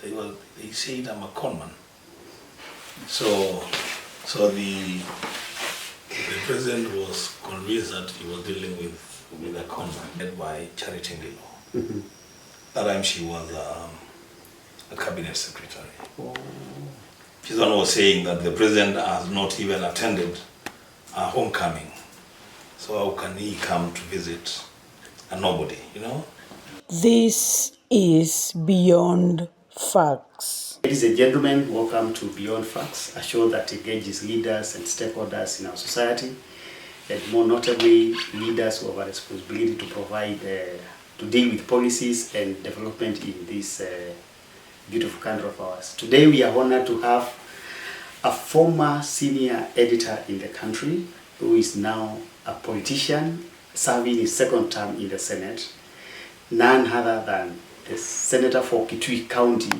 They said I'm a conman. So the president was convinced that he was dealing with a conman led by Charity Ngilu. That time she was a cabinet secretary. She's the one who was saying that the president has not even attended a homecoming. So how can he come to visit a nobody, you know? This is Beyond Facts. Ladies and gentlemen, welcome to Beyond Facts, a show that engages leaders and stakeholders in our society, and more notably, leaders who have a responsibility to provide, to deal with policies and development in this beautiful country of ours. Today, we are honored to have a former senior editor in the country who is now a politician serving his second term in the Senate, none other than the Senator for Kitui County,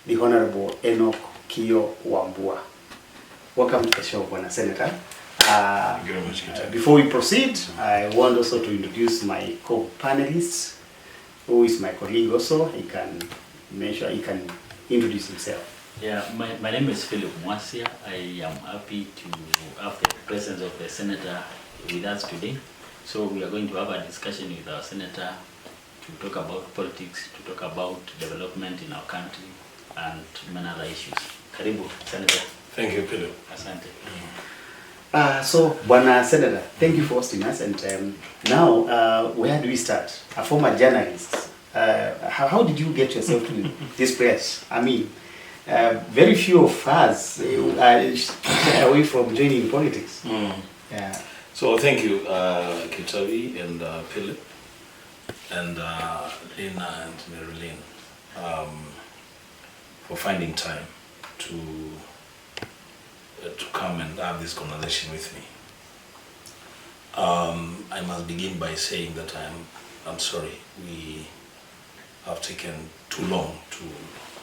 the Honorable Kiio Wambua. Welcome to the show, Bwana Senator. Thank you very much. Before we proceed, I want also to introduce my co-panelist, who is my colleague also. He can introduce himself. Yeah, my name is Philip Mwasia. I am happy to have the presence of the Senator with us today. So we are going to have a discussion with our Senator to talk about politics, to talk about development in our country, and many other issues. Karibu, Senator. Thank you, Philip. Asante. So, Bwana Senator, thank you for hosting us. And now, where do we start? A former journalist. How did you get yourself to this place? I mean, very few of us are away from joining politics. Yeah. So thank you, Kitui and Philip, and Lina and Marilyn, for finding time to come and have this conversation with me. I must begin by saying that I'm sorry we have taken too long to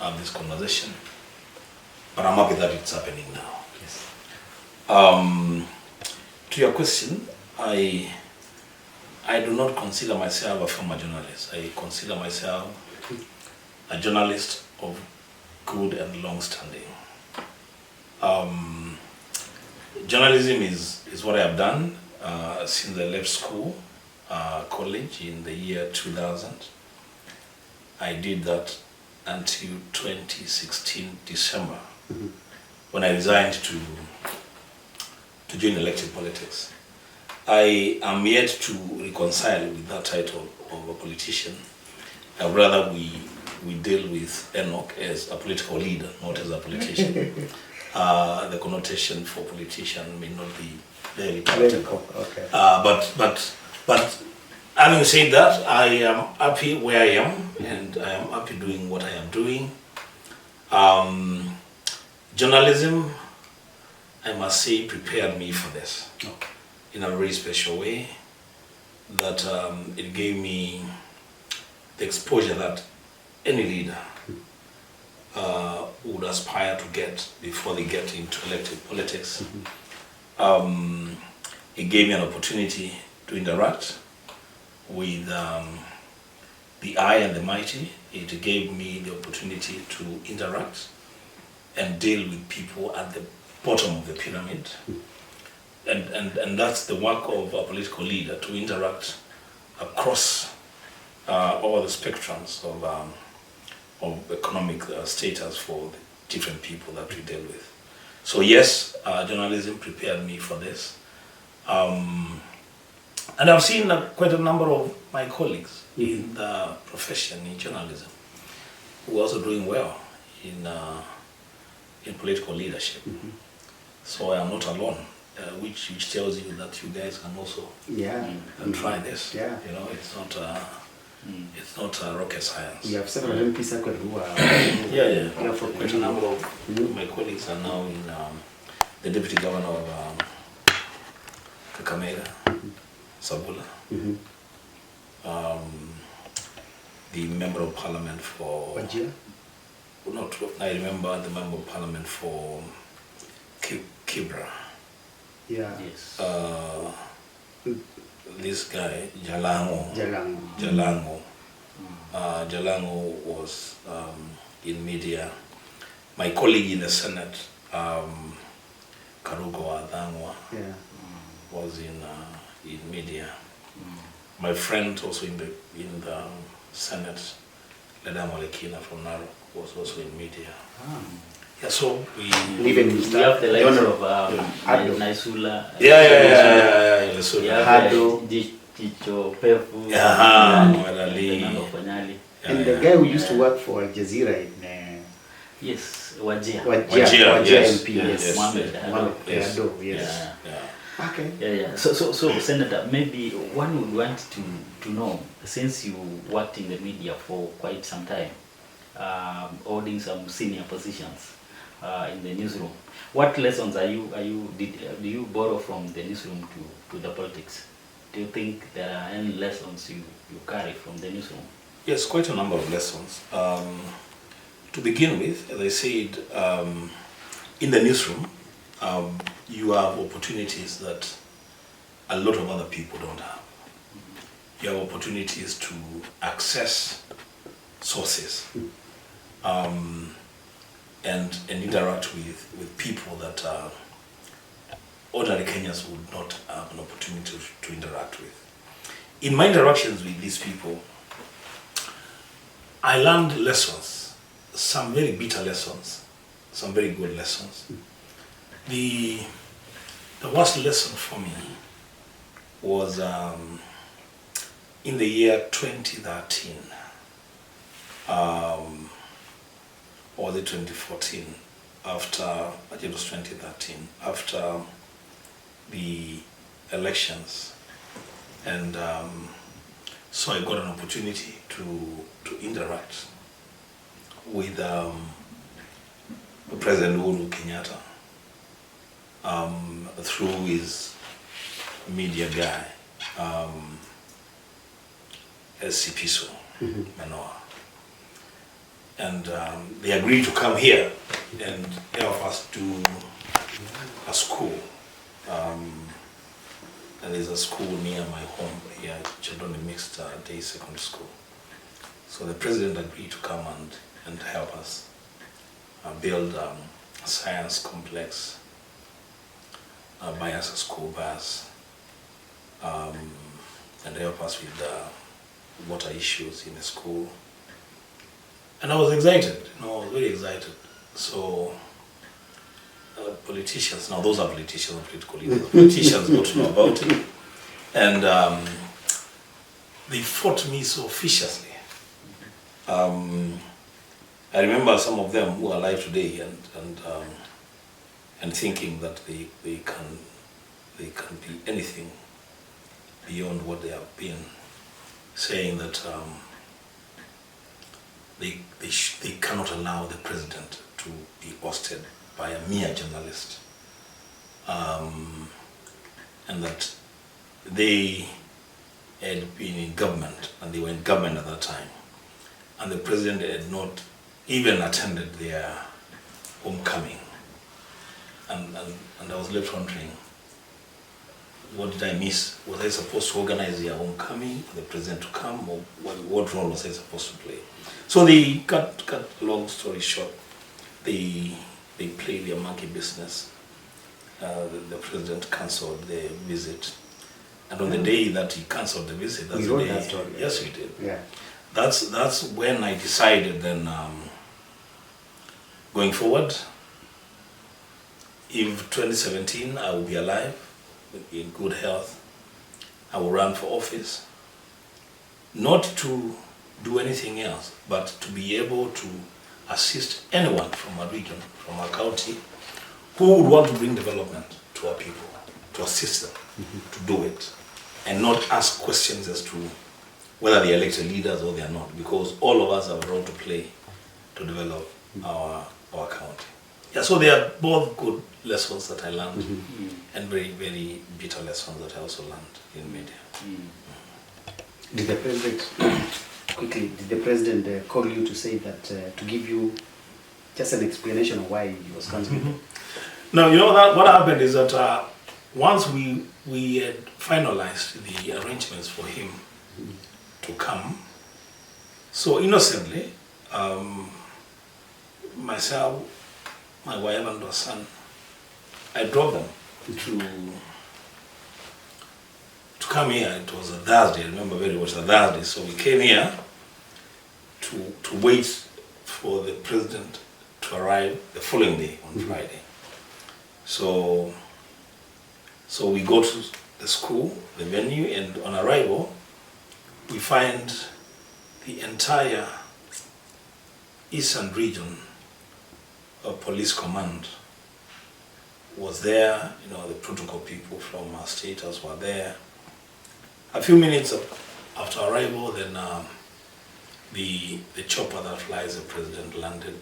have this conversation, but I'm happy that it's happening now. Yes. To your question, I do not consider myself a former journalist. I consider myself a journalist of good and long standing. Journalism is what I have done since I left school, college in the year 2000. I did that until 2016 December, when I resigned to join elected politics. I am yet to reconcile with that title of a politician. I'd rather we deal with Enoch as a political leader, not as a politician. The connotation for politician may not be very political. Okay. But having said that, I am happy where I am, and I am happy doing what I am doing. Journalism, I must say, prepared me for this in a very special way, that it gave me the exposure that any leader would aspire to get before they get into elected politics. It gave me an opportunity to interact with the high and the mighty. It gave me the opportunity to interact and deal with people at the bottom of the pyramid, and that's the work of a political leader, to interact across all the spectrums of economic status for the different people that we deal with. So yes, journalism prepared me for this, and I've seen quite a number of my colleagues in the profession in journalism who are also doing well in political leadership. So I am not alone, which tells you that you guys can also try this. Yeah. You know, it's not rocket science. We have several MPs who are For quite a number of my colleagues are now in the deputy governor of Kakamega, Sabula, the member of parliament for Wajir? I remember the member of parliament for Kibra. Yeah. Yes. This guy, Jalango. Jalango was in media. My colleague in the Senate, Karugo Adangwa, was in media. My friend also in the Senate, Leda Molekina from Narok, was also in media. Yeah, so we have the likes of Naisula. Yeah. Chicho Pefu. And the guy who used to work for Al Jazeera in yes, Wajir yes, MP, yes. Mohamed Ado, yes. Okay. Yeah. So Senator, maybe one would want to know, since you worked in the media for quite some time, holding some senior positions in the newsroom, what lessons do you borrow from the newsroom to the politics? Do you think there are any lessons you carry from the newsroom? Yes, quite a number of lessons. To begin with, as I said, in the newsroom, you have opportunities that a lot of other people don't have. You have opportunities to access sources and interact with people that ordinary Kenyans would not have an opportunity to interact with. In my interactions with these people, I learned lessons, some very bitter lessons, some very good lessons. The worst lesson for me was in the year 2013, or the 2014, after, I think it was 2013, after the elections. And so I got an opportunity to interact with President Uhuru Kenyatta through his media guy, SCPSO, Manoa. And they agreed to come here and help us do a school. And there's a school near my home here, Children Mixed Day Secondary School. So the president agreed to come and help us build a science complex, buy us a school bus, and help us with water issues in the school. And I was excited, I was very excited. So politicians, now those are politicians, political leaders, politicians got to know about it. And they fought me so viciously. I remember some of them who are alive today and thinking that they can be anything beyond what they have been, saying that they cannot allow the president to be ousted by a mere journalist, and that they had been in government, and they were in government at that time, and the president had not even attended their homecoming. And I was left wondering, what did I miss? Was I supposed to organize their homecoming, for the president to come, or what role was I supposed to play? So they cut long story short, they played their monkey business. The president cancelled the visit. And on the day that he cancelled the visit, that's the day, that story. Yes, we did. Yeah. That's when I decided then, going forward, if 2017 I will be alive, in good health, I will run for office, not to do anything else, but to be able to assist anyone from our region, from our county, who would want to bring development to our people, to assist them to do it, and not ask questions as to whether they are elected leaders or they are not, because all of us have a role to play to develop our county. Yeah, so they are both good lessons that I learned, and very, very bitter lessons that I also learned in media. Did the president, quickly, did the president call you to say that, to give you just an explanation of why he was cancelled? No, you know that what happened is that once we had finalized the arrangements for him to come, so innocently, myself, my wife and our son, I drove them to come here. It was a Thursday, I remember very much, a Thursday. So we came here to wait for the president to arrive the following day on Friday. So we go to the school, the venue, and on arrival, we find the entire Eastern region of police command was there. You know, the protocol people from our status were there. A few minutes after arrival, then the chopper that flies the president landed,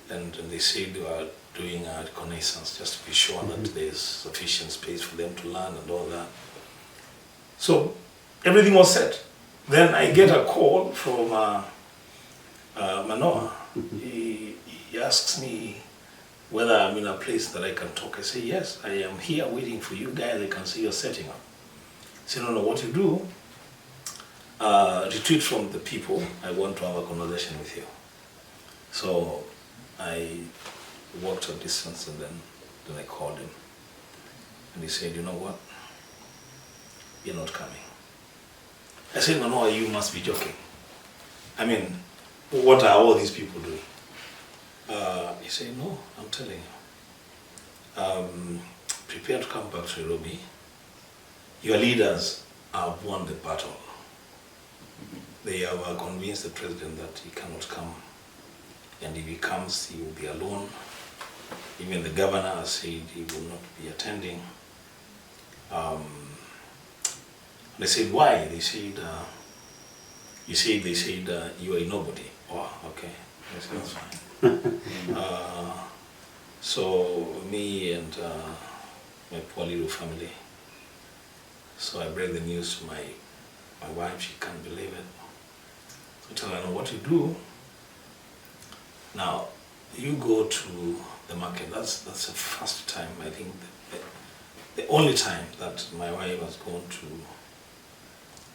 and they said they were doing a reconnaissance just to be sure that there's sufficient space for them to land and all that. So everything was set. Then I get a call from Manoa. He asks me whether I'm in a place that I can talk. I say, yes, I am here waiting for you guys. I can see you're setting up. He said, no, what you do, retreat from the people. I want to have a conversation with you. So I walked a distance, and then I called him. And he said, you know what? You're not coming. I said, no, you must be joking. I mean, what are all these people doing? He said, no, I'm telling you. Prepare to come back to Nairobi. Your leaders have won the battle. They have convinced the president that he cannot come. And if he comes, he will be alone. Even the governor has said he will not be attending. They said, why? They said, they said you are a nobody. Oh, okay. I said, that's fine. So me and my poor little family. So I break the news to my wife. She can't believe it. So I tell her, no, what you do, now you go to the market. That's the first time, I think, the only time that my wife has gone to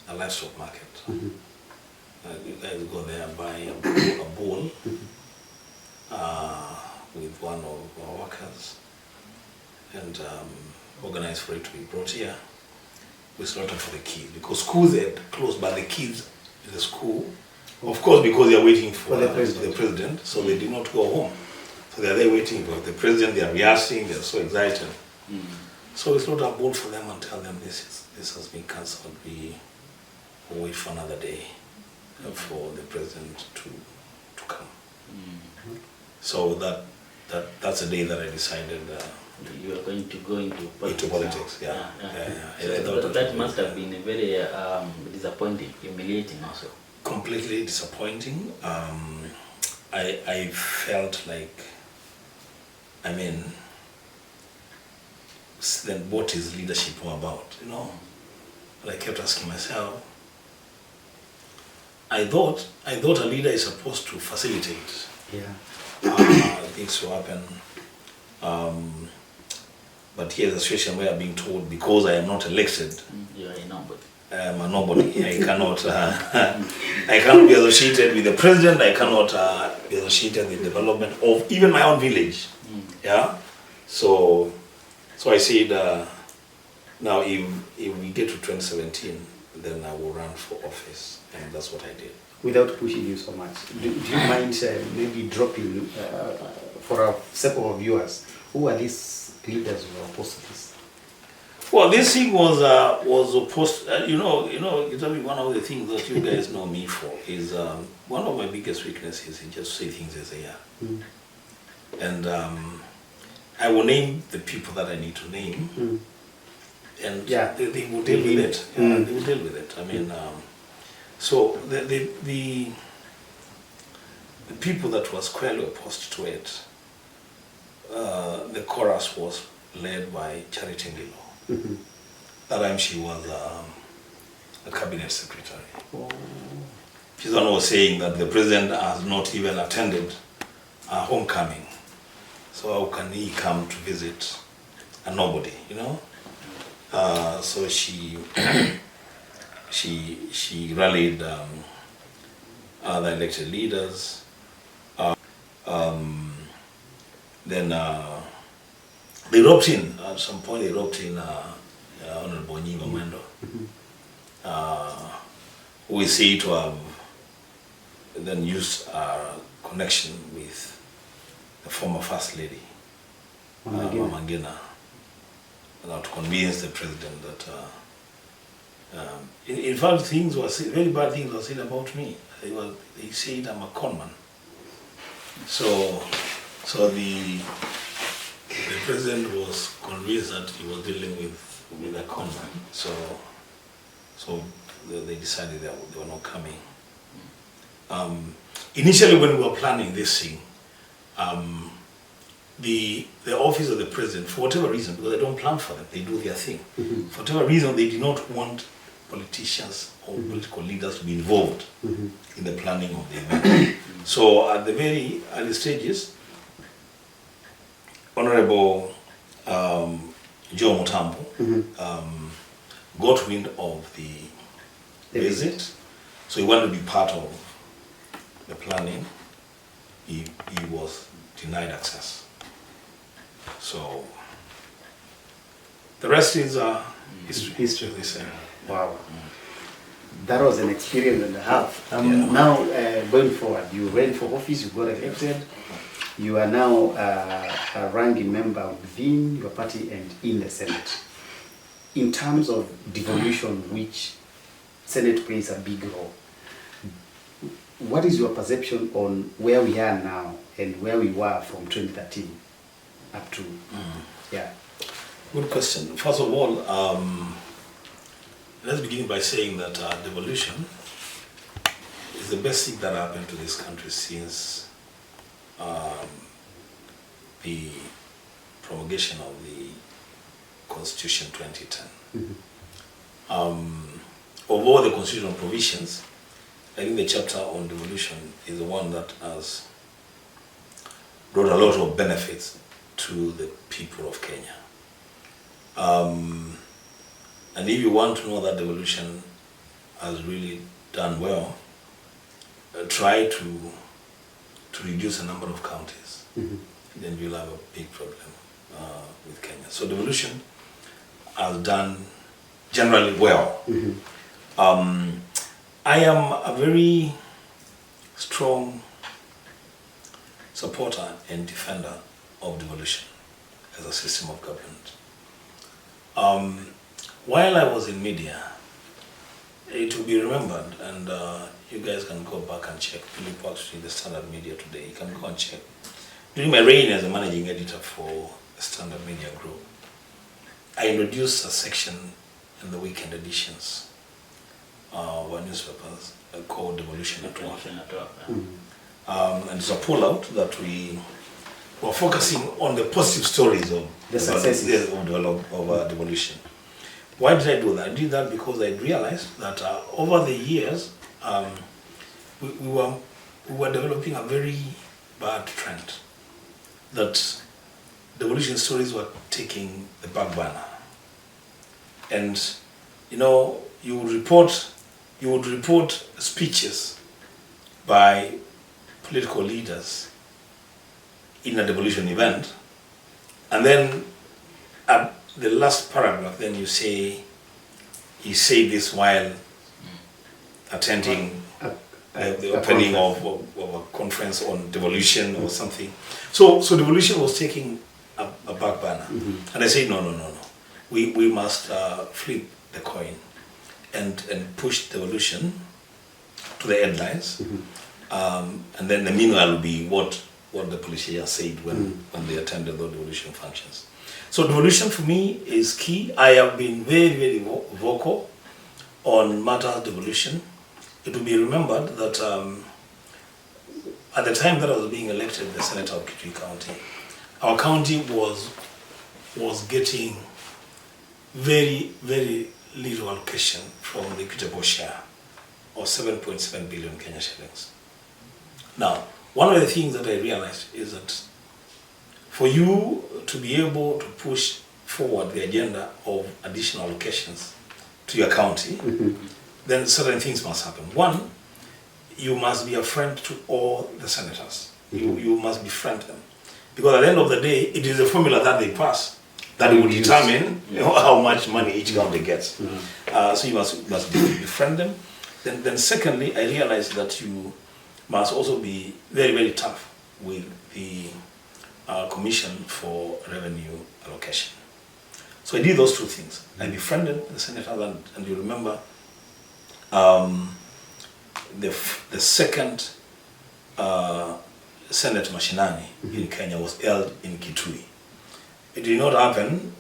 a livestock market. You guys go there and buy a bull with one of our workers and organize for it to be brought here. We slaughter for the kids because schools are closed, but the kids in the school, of course, because they are waiting for the president, so they did not go home. So they are there waiting for the president. They are rehearsing. They are so excited. So we slaughter a bull for them and tell them this has been cancelled. We will wait for another day for the president to come. So that's the day that I decided you are going to go into politics. Yeah. So that must have been a very disappointing, humiliating also. Completely disappointing. I felt like, I mean, then what is leadership all about, you know? But I kept asking myself, I thought a leader is supposed to facilitate things to happen. But here's a situation where I'm being told because I am not elected, you are a nobody. I am a nobody. I cannot be associated with the president. I cannot be associated with the development of even my own village. Yeah. So I said, now if we get to 2017, then I will run for office, and that's what I did. Without pushing you so much, do you mind maybe dropping, for our sake of our viewers, who are these leaders who are opposed to this? Well, this thing was opposed. You know, Kitui, one of the things that you guys know me for is one of my biggest weaknesses is just say things as they are. And I will name the people that I need to name, and they will deal with it. Yeah, they will deal with it. I mean, so the people that were squarely opposed to it, the chorus was led by Charity Ngilu. That time she was a cabinet secretary. She's the one who was saying that the president has not even attended a homecoming. So how can he come to visit a nobody, you know? So she she rallied other elected leaders. Then they roped in, at some point they roped in Honorable Ngilu Mwendo, who is said to have then used our connection with the former First Lady, Mama Ngina, to convince the president that, in fact, very bad things were said about me. They said I'm a conman. So the president was convinced that he was dealing with a conman. So they decided they were not coming. Initially, when we were planning this thing, the office of the president, for whatever reason, because they don't plan for them, they do their thing. For whatever reason, they did not want politicians or political leaders to be involved in the planning of the event. So at the very early stages, Honorable Joe Mutambo got wind of the visit, so he wanted to be part of the planning. He was denied access. So the rest is history, they say. Wow. That was an experience and a half. Now, going forward, you ran for office, you got elected. You are now a ranking member within your party and in the Senate. In terms of devolution, which Senate plays a big role, what is your perception on where we are now and where we were from 2013 up to, yeah? Good question. First of all, let's begin by saying that devolution is the best thing that happened to this country since the promulgation of the Constitution 2010. Of all the constitutional provisions, I think the chapter on devolution is the one that has brought a lot of benefits to the people of Kenya. And if you want to know that devolution has really done well, try to reduce the number of counties. Then you'll have a big problem with Kenya. So devolution has done generally well. I am a very strong supporter and defender of devolution as a system of government. While I was in media, it will be remembered, and you guys can go back and check. Philip works in the Standard Media today. You can go and check. During my reign as a managing editor for the Standard Media Group, I introduced a section in the weekend editions of our newspapers called Devolution at Work. And it's a pull-out that we were focusing on the positive stories of the successes of devolution. Why did I do that? I did that because I realized that over the years, we were developing a very bad trend, that devolution stories were taking the back burner. And you would report speeches by political leaders in a devolution event, and then at the last paragraph, then you say, he said this while attending the opening of a conference on devolution or something. So devolution was taking a back burner. And I said, no. We must flip the coin and push devolution to the headlines. And then the meanwhile will be what the politicians said when they attended the devolution functions. So devolution for me is key. I have been very, very vocal on matters of devolution. It will be remembered that at the time that I was being elected the senator of Kitui County, our county was getting very, very little allocation from the equitable share of 7.7 billion Kenya shillings. Now, one of the things that I realized is that for you to be able to push forward the agenda of additional allocations to your county, then certain things must happen. One, you must be a friend to all the senators. You must befriend them. Because at the end of the day, it is the formula that they pass that will determine how much money each county gets. So you must befriend them. Then secondly, I realized that you must also be very, very tough with the Commission for Revenue Allocation. So I did those two things. I befriended the senators, and you remember the second Senate Mashinani in Kenya was held in Kitui. It did not happen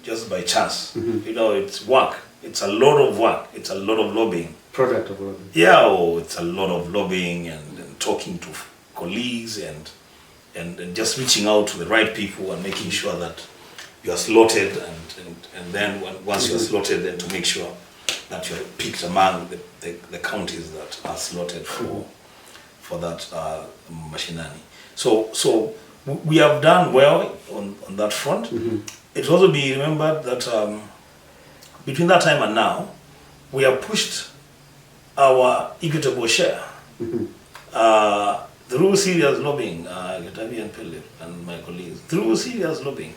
just by chance. You know, it's work. It's a lot of work. It's a lot of lobbying. Product of lobbying. Yeah, it's a lot of lobbying and talking to colleagues and just reaching out to the right people and making sure that you are slotted and then once you are slotted, then to make sure that you are picked among the counties that are slotted for that Mashinani. So we have done well on that front. It will also be remembered that between that time and now, we have pushed our equitable share through serious lobbying, Getabi and Philip and my colleagues, through serious lobbying.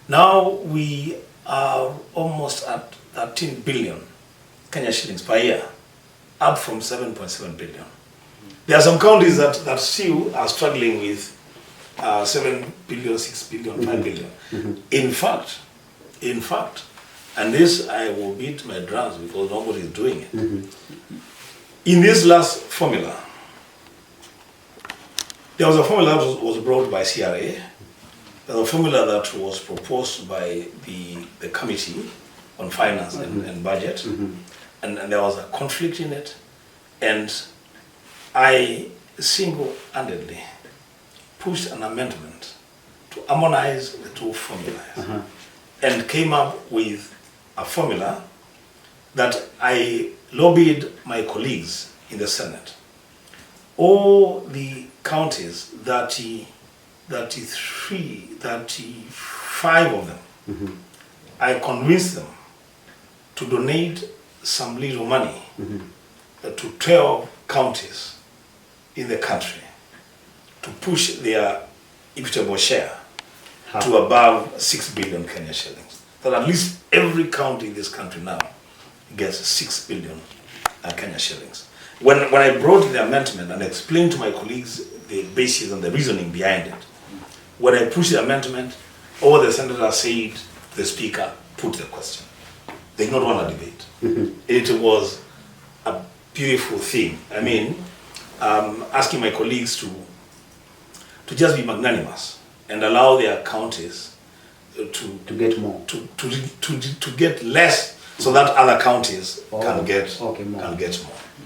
Now we are almost at 13 billion Kenya shillings per year, up from 7.7 billion. There are some counties that still are struggling with 7 billion, 6 billion, 5 billion. In fact, and this I will beat my drums because nobody is doing it. In this last formula, there was a formula that was brought by CRA. There was a formula that was proposed by the Committee on Finance and Budget, and there was a conflict in it, and I single-handedly pushed an amendment to harmonize the two formulas and came up with a formula that I lobbied my colleagues in the Senate. All the counties, 33, 35 of them, I convinced them to donate some little money to 12 counties in the country to push their equitable share to above 6 billion Kenya shillings. That at least every county in this country now gets 6 billion Kenya shillings. When I brought the amendment and explained to my colleagues the basis and the reasoning behind it, when I pushed the amendment, all the senators said the speaker put the question. They did not want a debate. It was a beautiful thing. I mean, asking my colleagues to just be magnanimous and allow their counties to get more, to get less, so that other counties can get more.